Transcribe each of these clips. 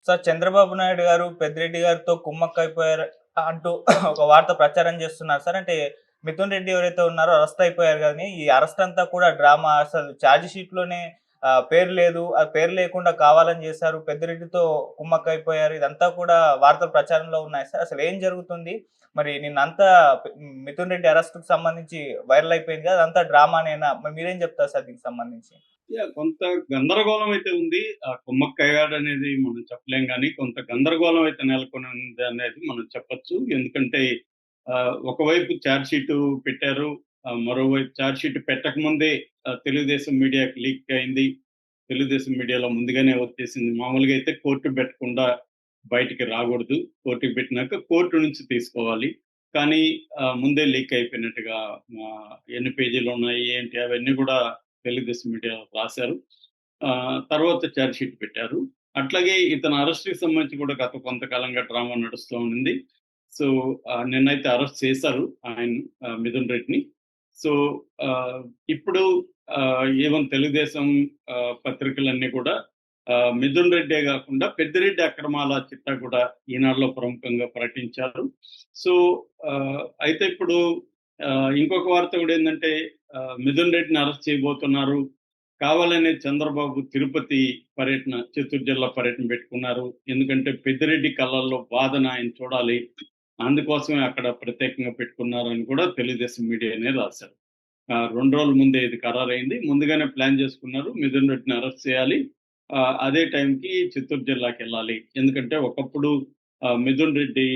Sir Chandrababu Naidu గారు పెద్దిరెడ్డి గారితో కుమ్మక్కయిపోయారు అంటూ ఒక వార్త ప్రచారం చేస్తున్నారు సార్. అంటే మిథున్ రెడ్డి ఎవరైతే ఉన్నారో అరెస్ట్ అయిపోయారు గానీ, ఈ అరెస్ట్ అంతా కూడా డ్రామా. అసలు ఛార్జ్ షీట్‌లోనే పేరు లేదు. ఆ పేరు లేకుండా కావాలని చేశారు. పెద్దిరెడ్డితో కుమ్మక్కయిపోయారు. ఇదంతా కూడా వార్తలు ప్రచారంలో ఉన్నాయి సార్. అసలు ఏం జరుగుతుంది? మరి నిన్నంతా మిథున్ రెడ్డి అరెస్ట్‌కి సంబంధించి వైరల్ అయిపోయింది కదా! అదంతా డ్రామానేనా? మరి మీరేం చెప్తారు సార్ దీనికి సంబంధించి? కొంత గందరగోళం అయితే ఉంది. కుమ్మక్కయ్యాడనేది మనం చెప్పలేం గానీ, కొంత గందరగోళం అయితే నెలకొని ఉంది అనేది మనం చెప్పొచ్చు. ఎందుకంటే ఒకవైపు ఛార్జ్ షీటు పెట్టారు. మరోవైపు ఛార్జ్ షీట్ పెట్టకముందే తెలుగుదేశం మీడియాకి లీక్ అయింది. తెలుగుదేశం మీడియాలో ముందుగానే వచ్చేసింది. మామూలుగా అయితే కోర్టు పెట్టకుండా బయటికి రాగూడదు. కోర్టుకి పెట్టినాక కోర్టు నుంచి తీసుకోవాలి. కానీ ముందే లీక్ అయిపోయినట్టుగా ఎన్ని పేజీలున్నాయి, ఏంటి అవన్నీ కూడా తెలుగుదేశం మీడియా రాశారు. తర్వాత ఛార్జ్ షీట్ పెట్టారు. అట్లాగే ఇతని అరెస్ట్‌కి సంబంధించి కూడా గత కొంతకాలంగా డ్రామా నడుస్తూ ఉంది. సో, నిన్నైతే అరెస్ట్ చేశారు ఆయన మిథున్ రెడ్డిని. సో, ఇప్పుడు ఈవెన్ తెలుగుదేశం పత్రికలన్నీ కూడా మిథున్ రెడ్డే గాకుండా పెద్దిరెడ్డి అక్రమాల చిట్టా కూడా ఈనాడులో ప్రముఖంగా ప్రకటించారు. సో, అయితే ఇప్పుడు ఇంకొక వార్త కూడా ఏందంటే మిథున్ రెడ్డిని అరెస్ట్ చేయబోతున్నారు. కావాలనే చంద్రబాబు తిరుపతి పర్యటన, చిత్తూరు జిల్లా పర్యటన పెట్టుకున్నారు. ఎందుకంటే పెద్దిరెడ్డి కళ్ళల్లో బాధను ఆయన చూడాలి. అందుకోసమే అక్కడ ప్రత్యేకంగా పెట్టుకున్నారని కూడా తెలుగుదేశం మీడియానే రాశారు. 2 రోజుల ముందే ఇది ఖరారైంది. ముందుగానే ప్లాన్ చేసుకున్నారు. మిథున్ రెడ్డిని అరెస్ట్ చేయాలి. అదే టైంకి చిత్తూరు జిల్లాకెళ్ళాలి. ఎందుకంటే ఒకప్పుడు మిథున్ రెడ్డి,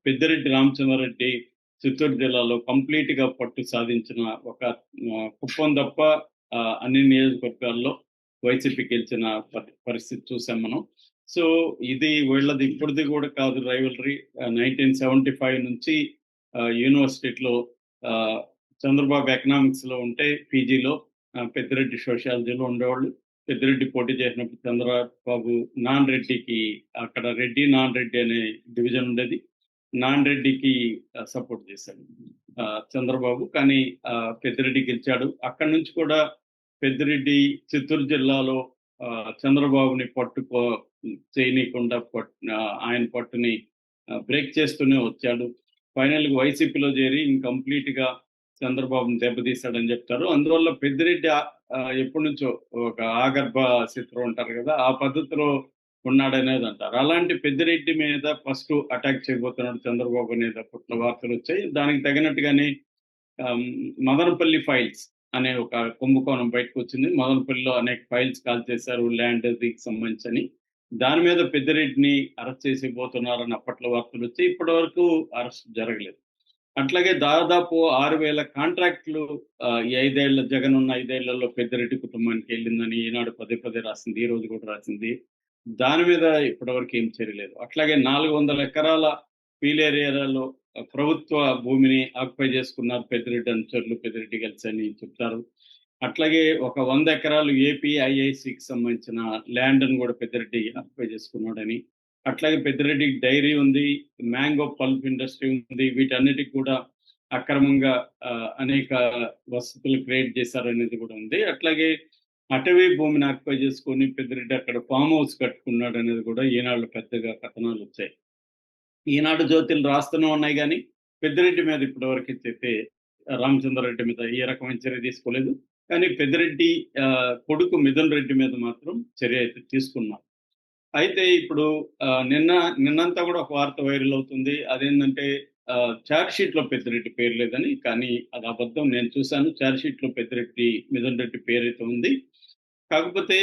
పెద్దిరెడ్డి రామచంద్రారెడ్డి చిత్తూరు జిల్లాలో కంప్లీట్‌గా పట్టు సాధించిన ఒక కుప్పం తప్ప అన్ని నియోజకవర్గాల్లో వైసీపీ గెలిచిన పరిస్థితి చూసాం మనం. సో, ఇది వీళ్ళది ఇప్పటిది కూడా కాదు రైవలరీ. 1975 నుంచి యూనివర్సిటీలో ఆహ్, చంద్రబాబు ఎకనామిక్స్‌లో ఉంటే పీజీలో, పెద్దిరెడ్డి సోషియాలజీలో ఉండేవాళ్ళు. పెద్దిరెడ్డి పోటీ చేసినప్పుడు చంద్రబాబు నాన్ రెడ్డికి, అక్కడ రెడ్డి, నాన్ రెడ్డి అనే డివిజన్ ఉండేది. నాన్ రెడ్డికి సపోర్ట్ చేశాడు చంద్రబాబు. కానీ పెద్దిరెడ్డి గెలిచాడు. అక్కడి నుంచి కూడా పెద్దిరెడ్డి చిత్తూరు జిల్లాలో చంద్రబాబుని చేయనీయకుండా ఆయన పట్టుని బ్రేక్ చేస్తూనే వచ్చాడు. ఫైనల్‌గా వైసీపీలో చేరి కంప్లీట్‌గా చంద్రబాబుని దెబ్బతీశాడని చెప్తారు. అందువల్ల పెద్దిరెడ్డి ఎప్పటినుంచో ఒక ఆగర్భ శత్రువు అంటారు కదా! ఆ పద్ధతిలో ఉన్నాడనేది అంటారు. అలాంటి పెద్దిరెడ్డి మీద ఫస్ట్ అటాక్ చేయబోతున్నాడు చంద్రబాబు అనేది అప్పట్లో వార్తలొచ్చాయి. దానికి తగినట్టుగానే మదనపల్లి ఫైల్స్ అనే ఒక కుంభకోణం బయటకొచ్చింది. మదనపల్లిలో అనేక ఫైల్స్ కాల్చేశారు ల్యాండ్‌కి సంబంధించని. దాని మీద పెద్దిరెడ్డిని అరెస్ట్ చేసేయబోతున్నారని అప్పట్లో వార్తలొచ్చాయి. ఇప్పటి వరకు అరెస్ట్ జరగలేదు. అట్లాగే దాదాపు 6,000 కాంట్రాక్ట్‌లు ఈ 5 ఏళ్ల జగనున్న 5 ఏళ్లలో పెద్దిరెడ్డి కుటుంబానికి ఎళ్ళిందని ఈనాడు పదే పదే రాసింది. ఈరోజు కూడా రాసింది. దాని మీద ఇప్పటివరకు ఏం చర్య లేదు. అట్లాగే 400 ఎకరాల పీల్ ఏరియాలలో ప్రభుత్వ భూమిని ఆక్యుపై చేసుకున్నారు పెద్దిరెడ్డి అనుచరులు, పెద్దిరెడ్డి కలిసని చెప్తారు. అట్లాగే ఒక 100 ఎకరాలు ఏపీ ఐఐసీకి సంబంధించిన ల్యాండ్‌ని కూడా పెద్దిరెడ్డి ఆక్యుపై చేసుకున్నాడని. అట్లాగే పెద్దిరెడ్డికి డైరీ ఉంది, మ్యాంగో పల్ప్ ఇండస్ట్రీ ఉంది. వీటన్నిటికి కూడా అక్రమంగా అనేక వసతులు క్రియేట్ చేశారనేది కూడా ఉంది. అట్లాగే అటవీ భూమిని ఆక్యుపై చేసుకొని పెద్దిరెడ్డి అక్కడ ఫార్మ్ హౌస్ కట్టుకున్నాడనేది కూడా ఈనాడులో పెద్దగా కథనాలొచ్చాయి. ఈనాడు జ్యోతిలు రాస్తూనే ఉన్నాయి గానీ, పెద్దిరెడ్డి మీద ఇప్పటివరకైతే రామచంద్రారెడ్డి మీద ఏ రకమైన చర్య తీసుకోలేదు. కానీ పెద్దిరెడ్డి కొడుకు మిథున్ రెడ్డి మీద మాత్రం చర్య అయితే తీసుకున్నారు. అయితే ఇప్పుడు నిన్నంతా కూడా ఒక వార్త వైరల్ అవుతుంది. అదేంటంటే చార్జ్ షీట్‌లో పెద్దిరెడ్డి పేరు లేదని. కానీ అది అబద్ధం. నేను చూసాను. చార్జ్ షీట్‌లో మిథున్ రెడ్డి పేరైతే ఉంది. కాకపోతే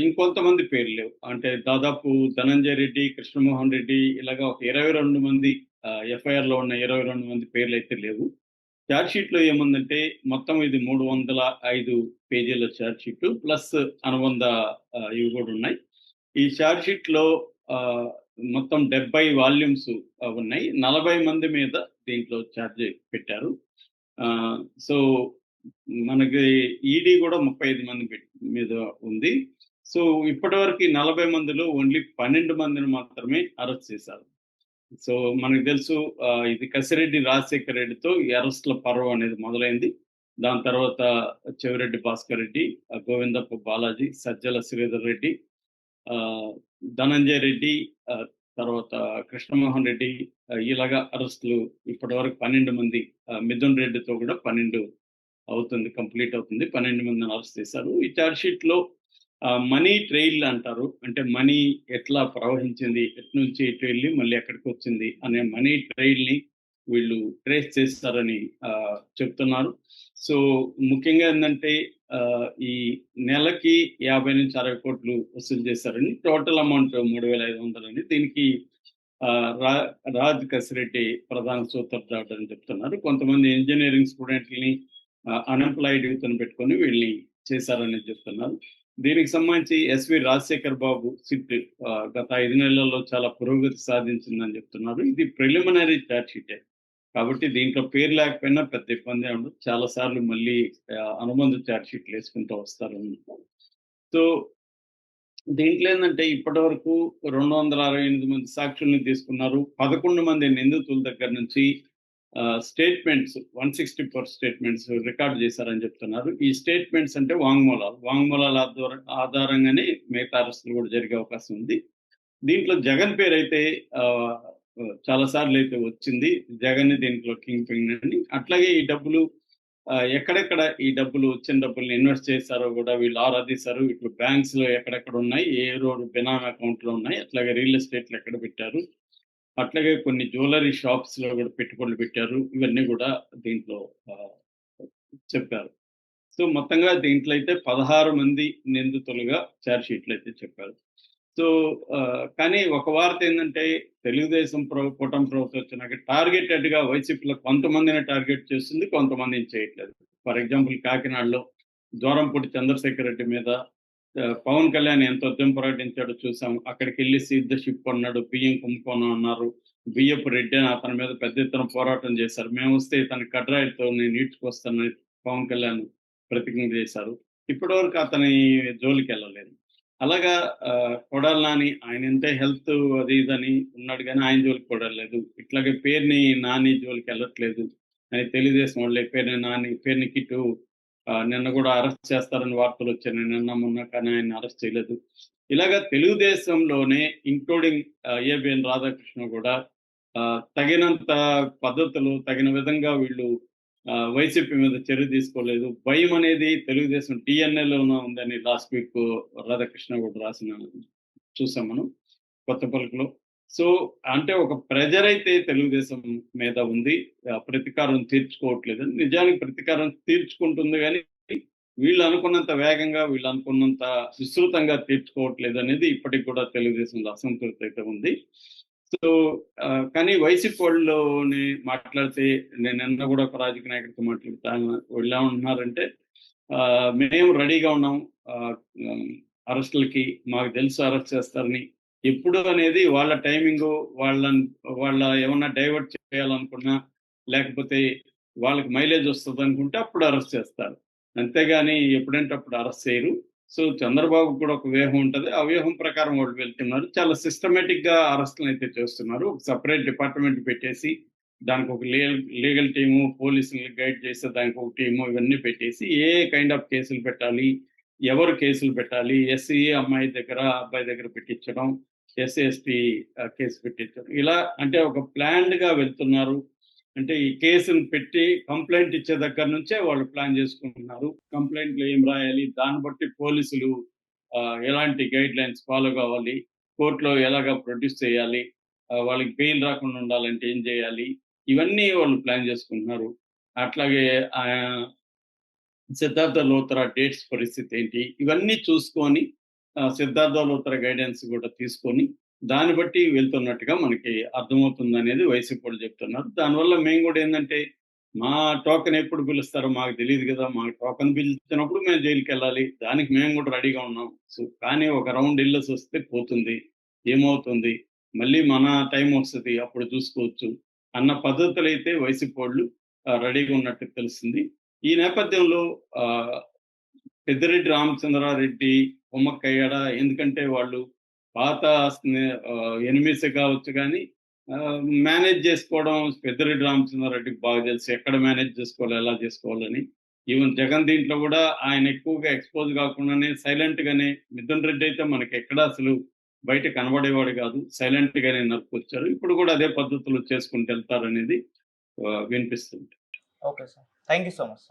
ఇంకొంతమంది పేర్లు లేవు. అంటే దాదాపు ధనంజయ రెడ్డి, కృష్ణమోహన్ రెడ్డి ఇలాగ ఒక 22 మంది, ఎఫ్ఐఆర్‌లో ఉన్న 22 మంది పేర్లయితే లేవు. చార్జ్ షీట్‌లో ఏముందంటే మొత్తం ఇది 305 పేజీల చార్జ్ షీటు ప్లస్ అనుబంధ ఇవి కూడా ఉన్నాయి. ఈ చార్జ్ షీట్‌లో ఆహ్, మొత్తం 70 వాల్యూమ్స్ ఉన్నాయి. 40 మంది మీద దీంట్లో చార్జ్ పెట్టారు. ఆహ్, సో, మనకి ఈడీ కూడా 35 మంది మీద ఉంది. సో, ఇప్పటివరకు ఈ 40 మందిలో ఓన్లీ 12 మందిని మాత్రమే అరెస్ట్ చేశారు. సో, మనకు తెలుసు ఇది కసిరెడ్డి రాజశేఖర రెడ్డితో ఈ అరెస్ట్‌ల పర్వం అనేది మొదలైంది. దాని తర్వాత చెవిరెడ్డి భాస్కర్ రెడ్డి, గోవిందప్ప బాలాజీ, సజ్జల శ్రీధర్ రెడ్డి, ఆహ్, ధనంజయ రెడ్డి, తర్వాత కృష్ణమోహన్ రెడ్డి, ఇలాగా అరెస్టులు ఇప్పటి వరకు 12 మంది, మిథున్ రెడ్డితో కూడా 12 అవుతుంది, కంప్లీట్ అవుతుంది. 12 మందిని అరెస్ట్ చేశారు. ఈ చార్జ్ షీట్‌లో మనీ ట్రైల్ అంటారు. అంటే మనీ ఎట్లా ప్రవహించింది, ఎట్నుంచి ఎటు వెళ్లి మళ్ళీ ఎక్కడికొచ్చింది అనే మనీ ట్రైల్‌ని వీళ్ళు ట్రేస్ చేస్తారని చెప్తున్నారు. సో, ముఖ్యంగా ఏందంటే ఈ నెలకి 50-60 కోట్లు వసూలు చేశారని, టోటల్ అమౌంట్ 3,500 అని. దీనికి ఆహ్, రా రాజ్ కసిరెడ్డి ప్రధాన సూత్రధారుడు అని చెప్తున్నారు. కొంతమంది ఇంజినీరింగ్ స్టూడెంట్‌లని అన్‌ఎంప్లాయిడ్ యూత్‌ని పెట్టుకొని వీళ్ళని చేశారని చెప్తున్నారు. దీనికి సంబంధించి ఎస్వి రాజశేఖర్ బాబు సిట్ గత 5 నెలల్లో చాలా పురోగతి సాధించిందని చెప్తున్నారు. ఇది ప్రిలిమినరీ చార్జ్ షీటే. కాబట్టి దీంట్లో పేరు లేకపోయినా పెద్ద ఇబ్బందేం ఉండదు. చాలా సార్లు మళ్ళీ అనుబంధ చార్జ్ షీట్లు వేసుకుంటూ వస్తారు. సో, దీంట్లో ఏందంటే ఇప్పటివరకు 268 మంది సాక్షుల్ని తీసుకున్నారు. 11 మంది నిందితుల దగ్గర నుంచి స్టేట్మెంట్స్ 164 స్టేట్మెంట్స్ రికార్డ్ చేశారని చెప్తున్నారు. ఈ స్టేట్మెంట్స్ అంటే వాంగ్మూలాలు. వాంగ్మూలాల ఆధారంగానే మిగతా అరెస్టులు కూడా జరిగే అవకాశం ఉంది. దీంట్లో జగన్ పేరైతే ఆహ్, చాలా సార్లయితే వచ్చింది. జగన్‌ని దీంట్లో కింగ్ పిన్ అని. అట్లాగే ఈ డబ్బులు ఎక్కడెక్కడ ఈ డబ్బులు వచ్చిన డబ్బుల్ని ఇన్వెస్ట్ చేశారో కూడా వీళ్ళు ఆరా తీశారు. ఇప్పుడు బ్యాంక్స్‌లో ఎక్కడెక్కడ ఉన్నాయి, ఏ బినామీ అకౌంట్‌లో ఉన్నాయి, అట్లాగే రియల్ ఎస్టేట్‌లో ఎక్కడ పెట్టారు, అట్లాగే కొన్ని జ్యువెల్లరీ షాప్స్‌లో కూడా పెట్టుబడులు పెట్టారు. ఇవన్నీ కూడా దీంట్లో ఆహ్, చెప్పారు. సో, మొత్తంగా దీంట్లో అయితే 16 మంది నిందితులుగా చార్జ్ షీట్‌లో అయితే చెప్పారు. సో, కానీ ఒక వార్త ఏందంటే తెలుగుదేశం కూటమి ప్రభుత్వం వచ్చినాక టార్గెటెడ్‌గా వైసీపీలో కొంతమందిని టార్గెట్ చేస్తుంది, కొంతమందిని చేయట్లేదు. ఫర్ ఎగ్జాంపుల్ కాకినాడలో ద్వారంపూడి చంద్రశేఖర్ రెడ్డి మీద పవన్ కళ్యాణ్ ఎంత ఉద్యమం ప్రకటించాడో చూసాం. అక్కడికెళ్ళి సీజ్ ద షిప్ అన్నాడు, బియ్యం కుంభకోణం అన్నారు. బియ్యపు రెడ్డి అని అతని మీద పెద్ద ఎత్తున పోరాటం చేశారు. మేమొస్తే ఇతన్ని కడ్రాయితో నేను ఈడ్చుకొస్తానని పవన్ కళ్యాణ్ ప్రతిజ్ఞ చేశారు. ఇప్పటివరకు అతని జోలికెళ్ళలేదు. అలాగా కొడాలి నాని ఆయన ఎంతే హెల్త్ అది ఇదని ఉన్నాడు గానీ ఆయన జోలికి కూడా వెళ్ళలేదు. ఇట్లాగే పేర్ని నాని జోలికెళ్ళట్లేదు అని తెలుగుదేశం వాళ్ళే పేర్ని నాని, పేర్ని కిట్టు నిన్న కూడా అరెస్ట్ చేస్తారని వార్తలొచ్చాయి. నిన్న మొన్న కానీ ఆయన్ని అరెస్ట్ చేయలేదు. ఇలాగ తెలుగుదేశంలోనే ఇంక్లూడింగ్ ఏబిఎన్ రాధాకృష్ణ కూడా తగినంత పద్ధతులు, తగిన విధంగా వీళ్ళు వైసీపీ మీద చర్య తీసుకోలేదు. భయం అనేది తెలుగుదేశం డీఎన్ఏలోనే ఉందని లాస్ట్ వీక్ రాధాకృష్ణ కూడా చూసాం మనం కొత్త పలుకులో. సో, అంటే ఒక ప్రెజర్ అయితే తెలుగుదేశం మీద ఉంది. ప్రతీకారం తీర్చుకోవట్లేదని. నిజానికి ప్రతీకారం తీర్చుకుంటుంది గానీ, వీళ్ళు అనుకున్నంత వేగంగా, వీళ్ళు అనుకున్నంత విస్తృతంగా తీర్చుకోవట్లేదనేది ఇప్పటికి కూడా తెలుగుదేశంలో అసంతృప్తి అయితే ఉంది. సో, కానీ వైసీపీ వాళ్ళని మాట్లాడితే నేను నిన్న కూడా ఒక రాజకీయ నాయకుడితో మాట్లాడుతా వీళ్ళేమంటున్నారంటే మేము రెడీగా ఉన్నాం అరెస్టులకి. మాకు తెలుసు అరెస్ట్ చేస్తారని. ఎప్పుడు అనేది వాళ్ళ టైమింగు, వాళ్ళ ఏమన్నా డైవర్ట్ చేయాలనుకున్నా, లేకపోతే వాళ్ళకి మైలేజ్ వస్తదనుకుంటే అప్పుడు అరెస్ట్ చేస్తారు. అంతేగాని ఎప్పుడంటే అప్పుడు అరెస్ట్ చేయరు. సో, చంద్రబాబు కూడా ఒక వ్యూహం ఉంటది. ఆ వ్యూహం ప్రకారం వాళ్ళు వెళ్తున్నారు. చాలా సిస్టమాటిక్‌గా అరెస్టులనైతే చేస్తున్నారు. ఒక సెపరేట్ డిపార్ట్‌మెంట్ పెట్టేసి, దానికొక లీగల్ టీము, పోలీసుల్ని గైడ్ చేసే దానికొక టీము ఇవన్నీ పెట్టేసి, ఏ కైండ్ ఆఫ్ కేసులు పెట్టాలి, ఎవరు కేసులు పెట్టాలి, ఎస్సీ అమ్మాయి దగ్గర, అబ్బాయి దగ్గర పెట్టించడం, ఎస్సీ, ఎస్టీ కేసు పెట్టించడం. ఇలా అంటే ఒక ప్లాన్డ్‌గా వెళ్తున్నారు. అంటే ఈ కేసుని పెట్టి కంప్లెయింట్ ఇచ్చే దగ్గర నుంచే వాళ్ళు ప్లాన్ చేసుకుంటున్నారు. కంప్లెయింట్‌లో ఏం రాయాలి, దాన్ని బట్టి పోలీసులు ఎలాంటి గైడ్‌లైన్స్ ఫాలో కావాలి, కోర్ట్‌లో ఎలాగా ప్రొడ్యూస్ చేయాలి, వాళ్ళకి బెయిల్ రాకుండా ఉండాలంటే ఏం చేయాలి, ఇవన్నీ వాళ్ళు ప్లాన్ చేసుకుంటున్నారు. అట్లాగే సిద్ధార్థ లోత్రా డేట్స్ పరిస్థితి ఏంటి, ఇవన్నీ చూసుకొని సిద్ధార్థ లోత్రా గైడెన్స్ కూడా తీసుకొని దాన్ని బట్టి వెళ్తున్నట్టుగా మనకి అర్థమవుతుందనేది వైసీపీ వాళ్ళు చెప్తున్నారు. దానివల్ల మేము కూడా ఏందంటే, మా టోకెన్ ఎప్పుడు పిలుస్తారో మాకు తెలీదు కదా! మాకు టోకెన్ పిలిచినప్పుడు మేము జైలుకెళ్ళాలి. దానికి మేము కూడా రెడీగా ఉన్నాం. సో, కానీ ఒక రౌండ్ ఎళ్ళేసొస్తే పోతుంది. ఏమవుతుంది? మళ్ళీ మన టైం వస్తది. అప్పుడు చూసుకోవచ్చు అన్న పద్ధతులైతే వైసీపీ వాళ్ళు రెడీగా ఉన్నట్టు తెలుస్తుంది. ఈ నేపథ్యంలో ఆహ్, పెద్దిరెడ్డి రామచంద్రారెడ్డి కుమ్మక్కయ్యాడా? ఎందుకంటే వాళ్ళు పాత ఎనిమీసే కావచ్చు గానీ, మేనేజ్ చేసుకోవడం పెద్దిరెడ్డి రామచంద్రారెడ్డికి బాగా తెలుసు. ఎక్కడ మేనేజ్ చేసుకోవాలి, ఎలా చేసుకోవాలని. ఈవెన్ జగన్ దీంట్లో గూడా ఆయన ఎక్కువగా ఎక్స్‌పోజ్ గాకుండానే సైలెంట్‌గానే మిథున్ రెడ్డి అయితే మనకెక్కడ అసలు బయట కనబడేవాడు కాదు, సైలెంట్ గానే నడుపుకొచ్చారు. ఇప్పుడు కూడా అదే పద్ధతిలో చేసుకుంటూ వెళ్తారనేది వినిపిస్తుంది. Okay sir. Thank you so much.